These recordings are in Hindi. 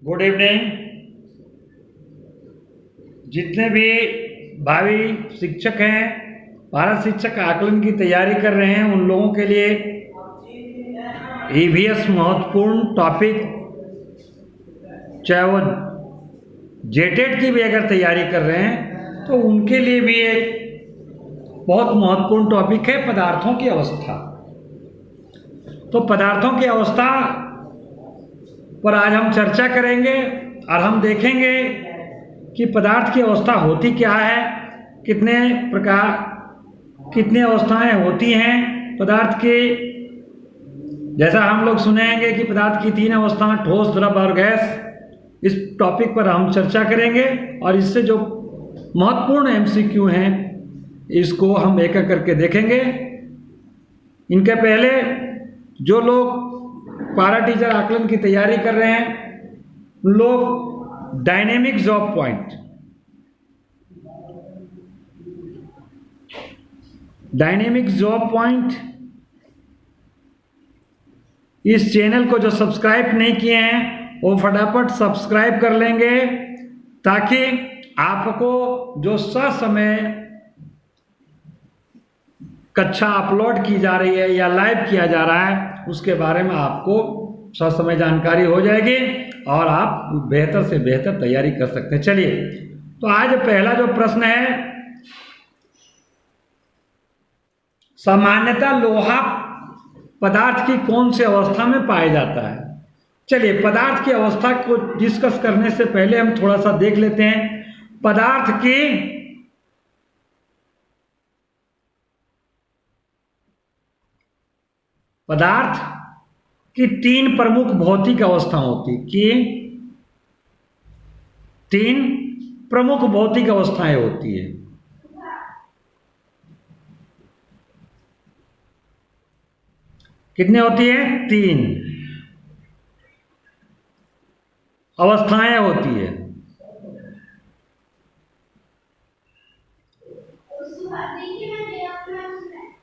Good evening. जितने भी भावी शिक्षक हैं, भारत शिक्षक आकलन की तैयारी कर रहे हैं, उन लोगों के लिए ईवीएस महत्वपूर्ण टॉपिक, चाहे वो जेटेट की भी अगर तैयारी कर रहे हैं तो उनके लिए भी एक बहुत महत्वपूर्ण टॉपिक है पदार्थों की अवस्था। तो पदार्थों की अवस्था पर आज हम चर्चा करेंगे और हम देखेंगे कि पदार्थ की अवस्था होती क्या है, कितने प्रकार, कितनी अवस्थाएं होती हैं पदार्थ की। जैसा हम लोग सुनेंगे कि पदार्थ की 3 अवस्थाएं, ठोस, द्रव और गैस। इस टॉपिक पर हम चर्चा करेंगे और इससे जो महत्वपूर्ण एमसीक्यू हैं इसको हम एक एक करके देखेंगे। इनके पहले जो लोग पारा टीचर आकलन की तैयारी कर रहे हैं उन लोग डायनेमिक जॉब पॉइंट, इस चैनल को जो सब्सक्राइब नहीं किए हैं वो फटाफट सब्सक्राइब कर लेंगे ताकि आपको जो ससमय कक्षा अपलोड की जा रही है या लाइव किया जा रहा है उसके बारे में आपको ससमय जानकारी हो जाएगी और आप बेहतर से बेहतर तैयारी कर सकते हैं। चलिए, तो आज पहला जो प्रश्न है, सामान्यतः लोहा पदार्थ की कौन सी अवस्था में पाया जाता है। चलिए, पदार्थ की अवस्था को डिस्कस करने से पहले हम थोड़ा सा देख लेते हैं पदार्थ की 3 प्रमुख भौतिक अवस्था होती कि 3 प्रमुख भौतिक अवस्थाएं होती है। कितने होती है? 3 अवस्थाएं होती है।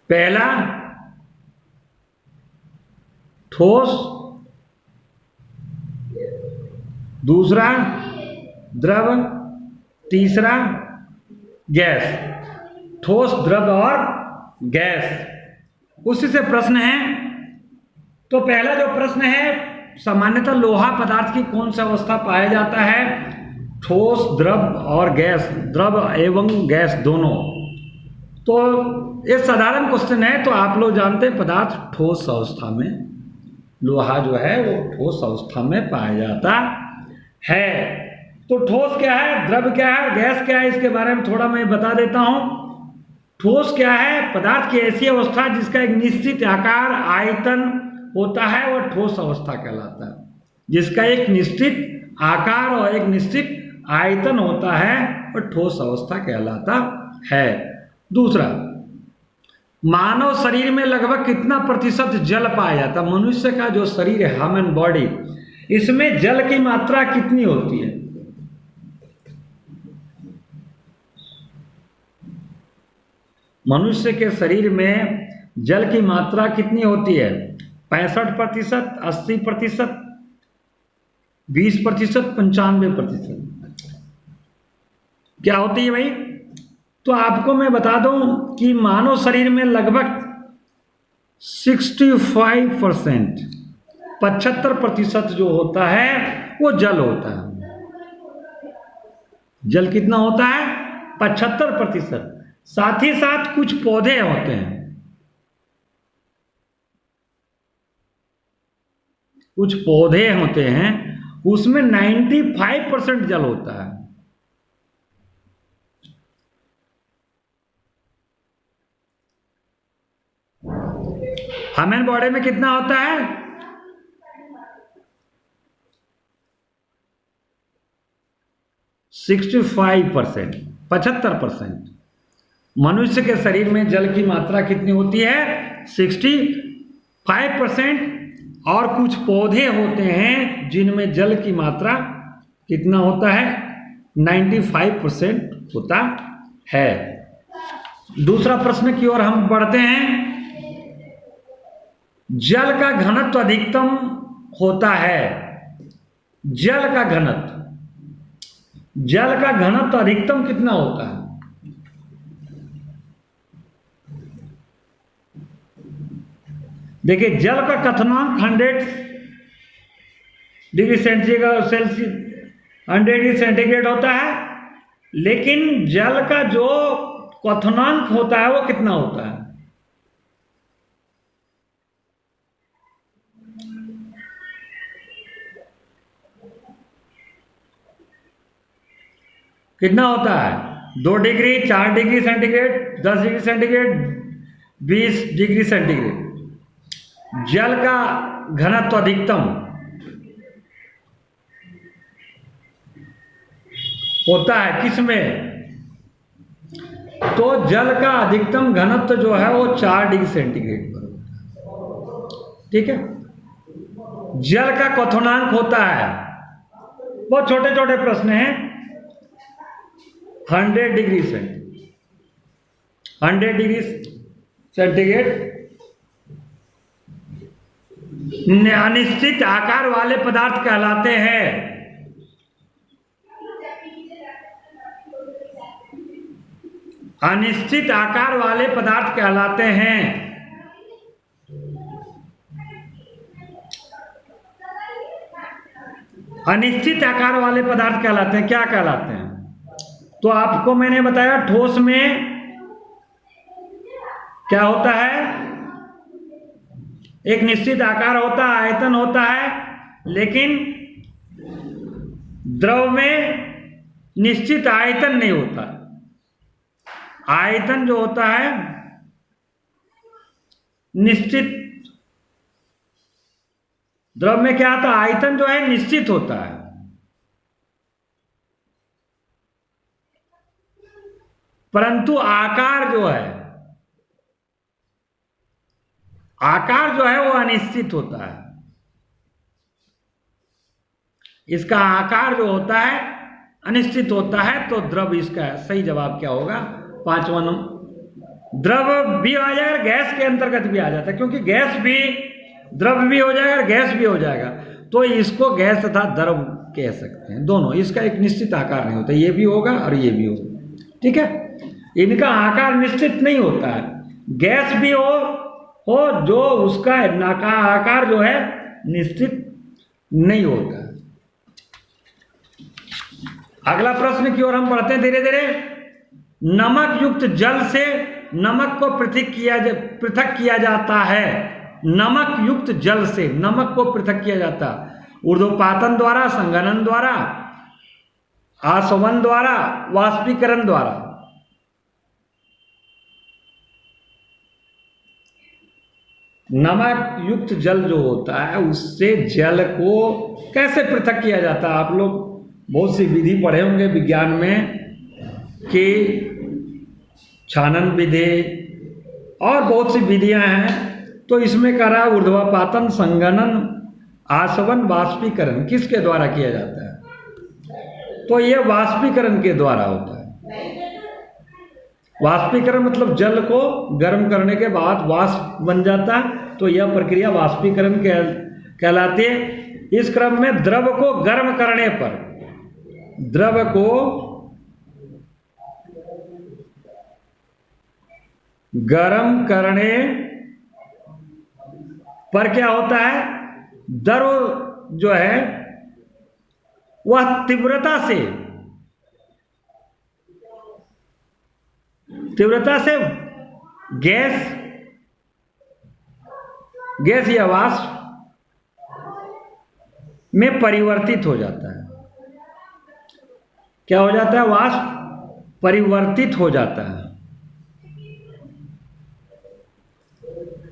पहला ठोस, दूसरा द्रव, तीसरा गैस। ठोस, द्रव और गैस। उसी से प्रश्न है। तो पहला जो प्रश्न है, सामान्यतः लोहा पदार्थ की कौन सी अवस्था पाया जाता है? ठोस, द्रव और गैस, द्रव एवं गैस दोनों। तो ये साधारण क्वेश्चन है। तो आप लोग जानते हैं पदार्थ ठोस अवस्था में, लोहा जो है वो ठोस अवस्था में पाया जाता है। तो ठोस क्या है, द्रव क्या है, गैस क्या है, इसके बारे में थोड़ा मैं बता देता हूं। ठोस क्या है? पदार्थ की ऐसी अवस्था जिसका एक निश्चित आकार, आयतन होता है, वह ठोस अवस्था कहलाता है। जिसका एक निश्चित आकार और एक निश्चित आयतन होता है वह ठोस अवस्था कहलाता है। दूसरा, मानव शरीर में लगभग कितना प्रतिशत जल पाया जाता है? मनुष्य का जो शरीर है, ह्यूमन बॉडी, इसमें जल की मात्रा कितनी होती है? मनुष्य के शरीर में जल की मात्रा कितनी होती है? 65%, 80%, 20%, 95%। क्या होती है भाई? तो आपको मैं बता दूं कि मानव शरीर में लगभग 65%, 75% जो होता है वो जल होता है। जल कितना होता है? 75%। साथ ही साथ कुछ पौधे होते हैं, उसमें 95% जल होता है। ह्यूमन बॉडी में कितना होता है? 65%, 75%। मनुष्य के शरीर में जल की मात्रा कितनी होती है? 65%। और कुछ पौधे होते हैं जिनमें जल की मात्रा कितना होता है? 95% होता है। दूसरा प्रश्न की ओर हम बढ़ते हैं। जल का घनत्व अधिकतम होता है जल का घनत्व, जल का घनत्व अधिकतम कितना होता है? देखिए, जल का क्वथनांक 100 डिग्री सेंटीग्रेड 100 डिग्री सेंटीग्रेड होता है, लेकिन जल का जो क्वथनांक होता है वो कितना होता है? कितना होता है? 2 degree, 4 degree centigrade, 10 degree centigrade, 20 degree centigrade. जल का घनत्व अधिकतम होता है किसमें? तो जल का अधिकतम घनत्व जो है वो 4 डिग्री सेंटीग्रेड पर होता है। ठीक है। जल का क्वथनांक होता है, बहुत छोटे छोटे प्रश्न हैं, 100 डिग्री सेंटीग्रेड, 100 डिग्री सेंटीग्रेड। अनिश्चित आकार वाले पदार्थ कहलाते हैं। अनिश्चित आकार वाले पदार्थ कहलाते हैं। अनिश्चित आकार वाले पदार्थ कहलाते हैं। क्या कहलाते हैं? तो आपको मैंने बताया ठोस में क्या होता है? एक निश्चित आकार होता है, आयतन होता है, लेकिन द्रव में निश्चित आयतन नहीं होता। आयतन जो होता है निश्चित, द्रव में क्या आता है? आयतन जो है निश्चित होता है, परंतु आकार जो है, आकार जो है वो अनिश्चित होता है। इसका आकार जो होता है अनिश्चित होता है। तो द्रव, इसका सही जवाब क्या होगा? 5वां नंबर। द्रव भी आ जाएगा, गैस के अंतर्गत भी आ जाता है, क्योंकि गैस भी द्रव भी हो जाएगा, गैस भी हो जाएगा। तो इसको गैस तथा द्रव कह सकते हैं, दोनों। इसका एक निश्चित आकार नहीं होता, ये भी होगा और ये भी होगा। ठीक है। इनका आकार निश्चित नहीं होता है। गैस भी हो जो उसका आकार जो है निश्चित नहीं होता। अगला प्रश्न की ओर हम बढ़ते हैं धीरे धीरे। नमक युक्त जल से नमक को पृथक किया जाता है। नमक युक्त जल से नमक को पृथक किया जाता है ऊर्ध्वपातन द्वारा, संघनन द्वारा, आसवन द्वारा, वाष्पीकरण द्वारा। नमक युक्त जल जो होता है उससे जल को कैसे पृथक किया जाता है? आप लोग बहुत सी विधि पढ़े होंगे विज्ञान में कि छानन विधि और बहुत सी विधियां हैं। तो इसमें कह रहा है ऊर्ध्वपातन, संघनन, आसवन, वाष्पीकरण किसके द्वारा किया जाता है? तो ये वाष्पीकरण के द्वारा होता है। वाष्पीकरण मतलब जल को गर्म करने के बाद वाष्प बन जाता है, तो यह प्रक्रिया वाष्पीकरण कहलाती है। इस क्रम में द्रव को गर्म करने पर, द्रव को गर्म करने पर क्या होता है? द्रव जो है वह तीव्रता से गैस या वाष्प में परिवर्तित हो जाता है। क्या हो जाता है? वाष्प परिवर्तित हो जाता है।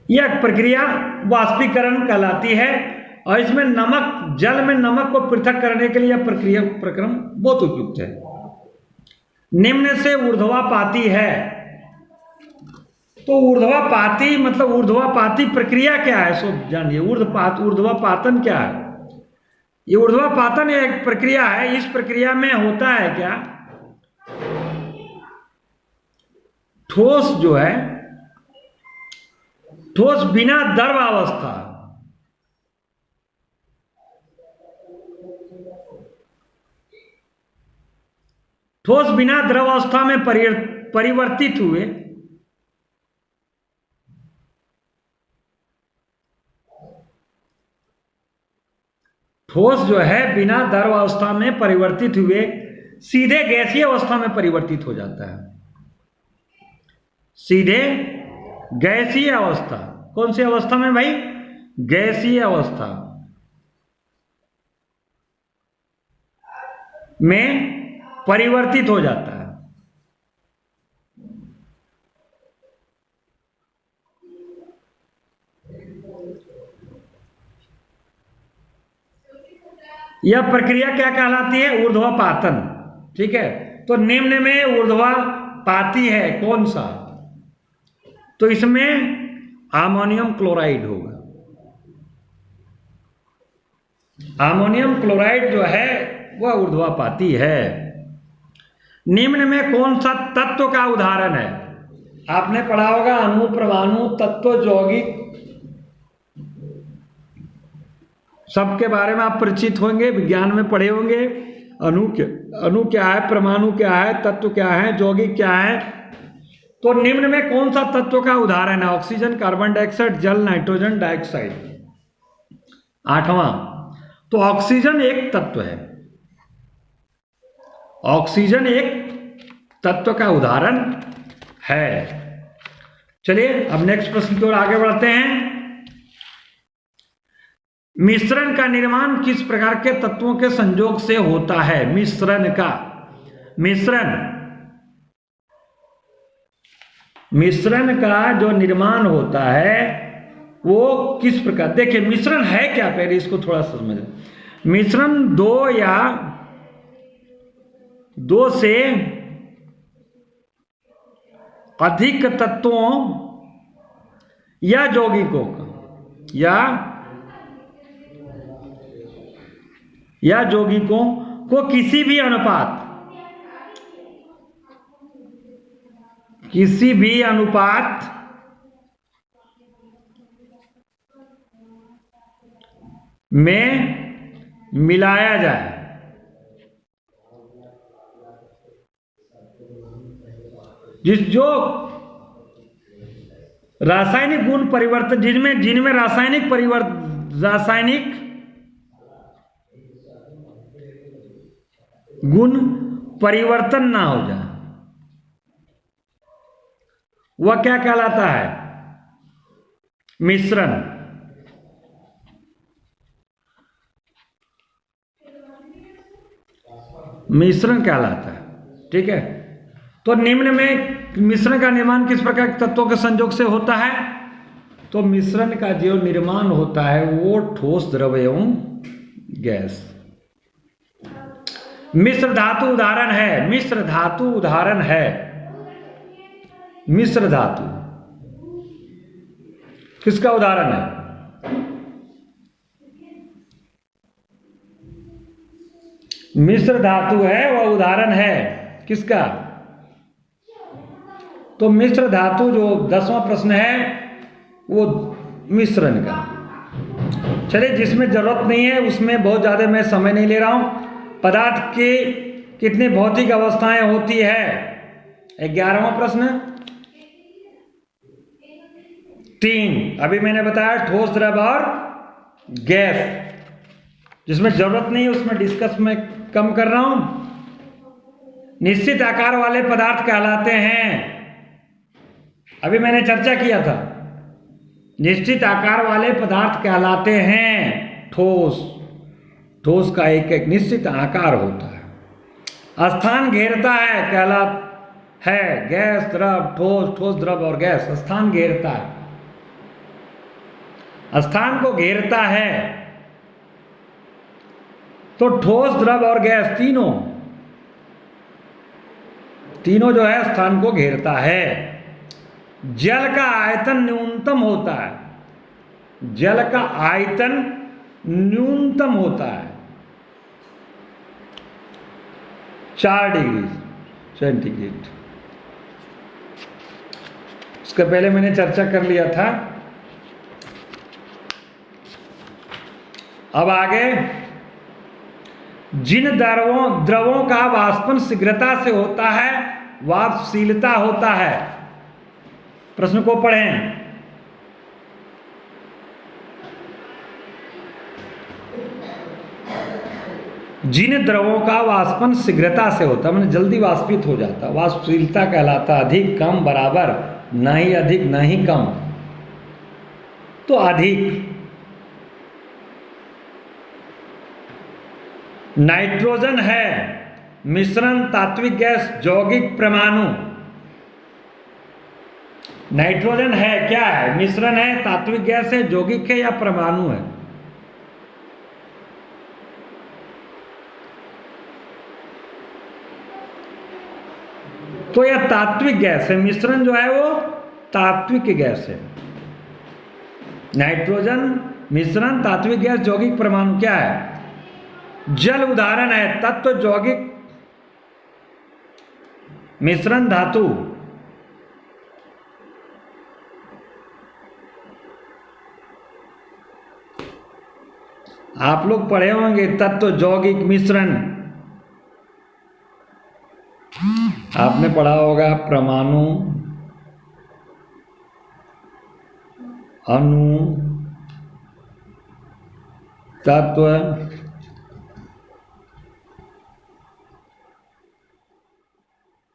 यह प्रक्रिया वाष्पीकरण कहलाती है। और इसमें नमक, जल में नमक को पृथक करने के लिए यह प्रक्रम बहुत उपयुक्त है। निम्न से ऊर्ध्वापाती है। तो ऊर्ध्वापाती मतलब ऊर्ध्वापाती प्रक्रिया क्या है सो जानिए। ऊर्ध्वापातन क्या है? ये ऊर्ध्वापातन एक प्रक्रिया है। इस प्रक्रिया में होता है क्या? ठोस जो है, ठोस बिना द्रव अवस्था, ठोस बिना द्रव अवस्था में परिवर्तित हुए ठोस जो है बिना द्रव अवस्था में परिवर्तित हुए सीधे गैसीय अवस्था में परिवर्तित हो जाता है। सीधे गैसीय अवस्था, कौन सी अवस्था में भाई? गैसीय अवस्था में परिवर्तित हो जाता है। यह प्रक्रिया क्या कहलाती है? ऊर्ध्वपातन। ठीक है, तो निम्न में ऊर्ध्वपाती है कौन सा? तो इसमें अमोनियम क्लोराइड होगा। अमोनियम क्लोराइड जो है वह ऊर्ध्वपाती है। निम्न में कौन सा तत्व का उदाहरण है? आपने पढ़ा होगा अणु, परमाणु, तत्व, यौगिक, सबके बारे में आप परिचित होंगे, विज्ञान में पढ़े होंगे। अणु क्या है, परमाणु क्या है, तत्व क्या है, यौगिक क्या है। तो निम्न में कौन सा तत्व का उदाहरण है? ऑक्सीजन, कार्बन डाइऑक्साइड, जल, नाइट्रोजन डाइऑक्साइड। 8वां, तो ऑक्सीजन एक तत्व है। ऑक्सीजन एक तत्व का उदाहरण है। चलिए अब नेक्स्ट प्रश्न की ओर आगे बढ़ते हैं। मिश्रण का निर्माण किस प्रकार के तत्वों के संयोग से होता है? मिश्रण का जो निर्माण होता है वो किस प्रकार? देखिए मिश्रण है क्या, पहले इसको थोड़ा समझें। मिश्रण दो से अधिक तत्वों या यौगिकों या यौगिकों को किसी भी अनुपात में मिलाया जाए। जो रासायनिक गुण परिवर्तन, जिनमें रासायनिक गुण परिवर्तन ना हो जाए, वह क्या कहलाता है? मिश्रण कहलाता है। ठीक है, तो निम्न में मिश्रण का निर्माण किस प्रकार के तत्वों के संयोग से होता है? तो मिश्रण का जो निर्माण होता है वो ठोस, द्रव एवं गैस। मिश्र धातु उदाहरण है। मिश्र धातु किसका उदाहरण है? मिश्र धातु है, वह उदाहरण है किसका? तो मिश्र धातु जो 10वां प्रश्न है वो मिश्रण का। चलिए जिसमें जरूरत नहीं है उसमें बहुत ज्यादा मैं समय नहीं ले रहा हूं। पदार्थ की कितनी भौतिक अवस्थाएं होती है? 11वां प्रश्न 3। अभी मैंने बताया ठोस, द्रव और गैस। जिसमें जरूरत नहीं है उसमें डिस्कस मैं कम कर रहा हूं। निश्चित आकार वाले पदार्थ कहलाते हैं, अभी मैंने चर्चा किया था, निश्चित आकार वाले पदार्थ कहलाते हैं ठोस का एक निश्चित आकार होता है। स्थान घेरता है कहलाता है गैस, द्रव, ठोस, द्रव और गैस। स्थान घेरता है, स्थान को घेरता है। तो ठोस, द्रव और गैस तीनों जो है स्थान को घेरता है। जल का आयतन न्यूनतम होता है। जल का आयतन न्यूनतम होता है 4 डिग्री सेंटीग्रेड। इसके पहले मैंने चर्चा कर लिया था। अब आगे जिन द्रवों का वाष्पन शीघ्रता से होता है वाष्पशीलता होता है। प्रश्न को पढ़ें। जिन द्रवों का वाष्पन शीघ्रता से होता है मतलब जल्दी वाष्पित हो जाता, वाष्पशीलता कहलाता। अधिक, कम, बराबर, न ही अधिक न ही कम, तो अधिक। नाइट्रोजन है मिश्रण, तात्विक गैस, यौगिक, परमाणु। नाइट्रोजन है क्या है? मिश्रण है, तात्विक गैस है, यौगिक है या परमाणु है? तो यह तात्विक गैस है। मिश्रण जो है वो तात्विक गैस है। नाइट्रोजन, मिश्रण, तात्विक गैस, यौगिक, परमाणु क्या है? जल उदाहरण है। तत्व, यौगिक, मिश्रण, धातु। आप लोग पढ़े होंगे तत्व, यौगिक, मिश्रण। आपने पढ़ा होगा परमाणु, अणु, तत्व,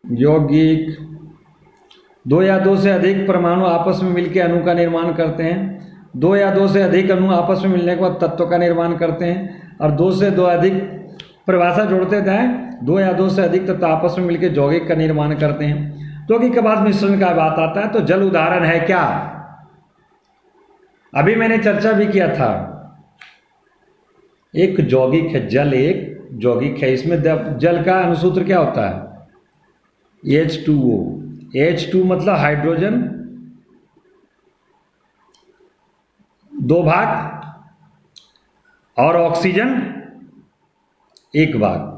यौगिक। दो या दो से अधिक परमाणु आपस में मिलकर अणु का निर्माण करते हैं। दो या दो से अधिक अणु आपस में मिलने के बाद तत्व का निर्माण करते हैं। और दो से दो अधिक, परिभाषा जोड़ते जाएं, दो या दो से अधिक तत्व आपस में मिलकर यौगिक का निर्माण करते हैं। यौगिक के बाद मिश्रण का बात आता है। तो जल उदाहरण है क्या? अभी मैंने चर्चा भी किया था। एक यौगिक है, जल एक यौगिक है। इसमें जल का अनुसूत्र क्या होता है? H2O। H2 मतलब हाइड्रोजन, दो भाग, और ऑक्सीजन एक भाग।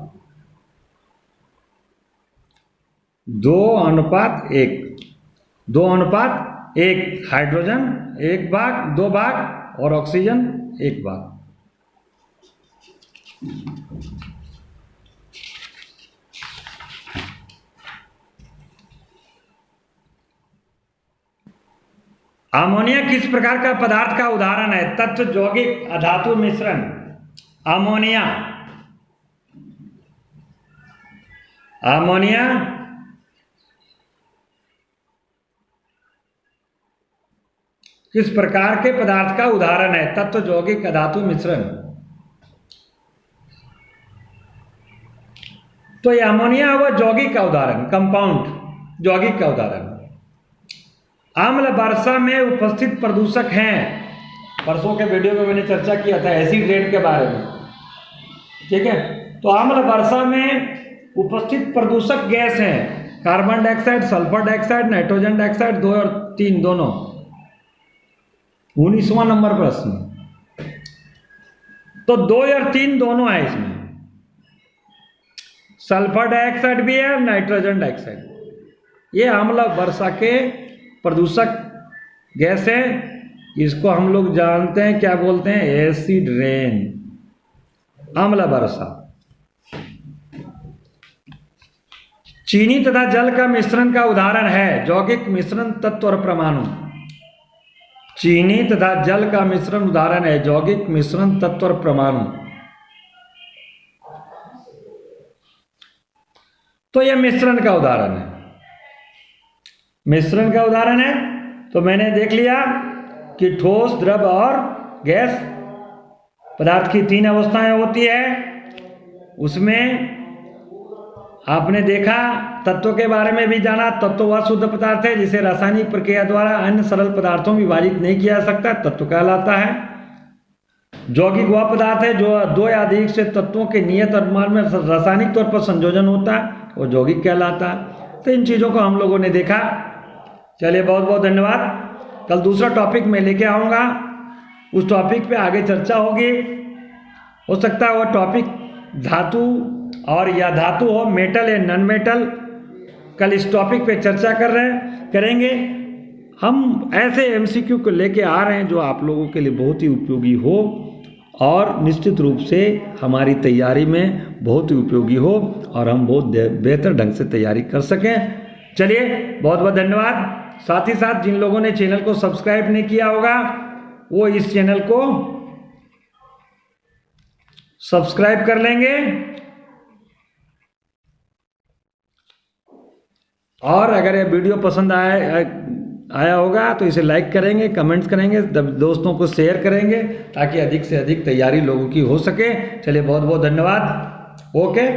2:1। 2:1। हाइड्रोजन एक भाग, दो भाग, और ऑक्सीजन एक भाग। अमोनिया किस प्रकार का पदार्थ का उदाहरण है? तत्व, यौगिक, अधातु, मिश्रण। अमोनिया, अमोनिया किस प्रकार के पदार्थ का उदाहरण है? तत्व, यौगिक, अधातु, मिश्रण। तो ये अमोनिया हुआ यौगिक का उदाहरण, कंपाउंड, यौगिक का उदाहरण। अम्ल वर्षा में उपस्थित प्रदूषक हैं। परसों के वीडियो में मैंने चर्चा किया था एसिड रेन के बारे में, ठीक है। तो अम्ल वर्षा में उपस्थित प्रदूषक गैस हैं carbon dioxide, sulphur dioxide, nitrogen dioxide, 2 और 3 दोनों। 19वां नंबर प्रश्न। तो 2 और 3 दोनों है इसमें, सल्फर डाइऑक्साइड भी है, नाइट्रोजन डाइऑक्साइड। ये अम्ल वर्षा के प्रदूषक गैस है। इसको हम लोग जानते हैं क्या बोलते हैं? एसिड रेन, अम्ल वर्षा। चीनी तथा जल का मिश्रण का उदाहरण है यौगिक, मिश्रण, तत्व और परमाणु। चीनी तथा जल का मिश्रण उदाहरण है यौगिक, मिश्रण, तत्व और परमाणु। तो यह मिश्रण का उदाहरण है, मिश्रण का उदाहरण है। तो मैंने देख लिया कि ठोस, द्रव और गैस पदार्थ की 3 अवस्थाएं होती है। उसमें आपने देखा तत्व के बारे में भी जाना। तत्व वह शुद्ध पदार्थ है जिसे रासायनिक प्रक्रिया द्वारा अन्य सरल पदार्थों में विभाजित नहीं किया जा सकता, तत्व कहलाता है। यौगिक वह पदार्थ है जो 2 या अधिक से तत्वों के नियत अनुपात में रासायनिक तौर पर संयोजन होता है, वो यौगिक कहलाता है। तो इन चीज़ों को हम लोगों ने देखा। चलिए, बहुत बहुत धन्यवाद। कल दूसरा टॉपिक मैं लेके आऊँगा, उस टॉपिक पे आगे चर्चा होगी। हो सकता है वह टॉपिक धातु और या धातु हो, मेटल या नॉन मेटल। कल इस टॉपिक पे चर्चा करेंगे। हम ऐसे MCQ को लेके आ रहे हैं जो आप लोगों के लिए बहुत ही उपयोगी हो और निश्चित रूप से हमारी तैयारी में बहुत ही उपयोगी हो और हम बहुत बेहतर ढंग से तैयारी कर सकें। चलिए, बहुत बहुत धन्यवाद। साथ ही साथ जिन लोगों ने चैनल को सब्सक्राइब नहीं किया होगा वो इस चैनल को सब्सक्राइब कर लेंगे और अगर ये वीडियो पसंद आया होगा तो इसे लाइक करेंगे, कमेंट्स करेंगे, दोस्तों को शेयर करेंगे ताकि अधिक से अधिक तैयारी लोगों की हो सके। चलिए, बहुत बहुत धन्यवाद। ओके।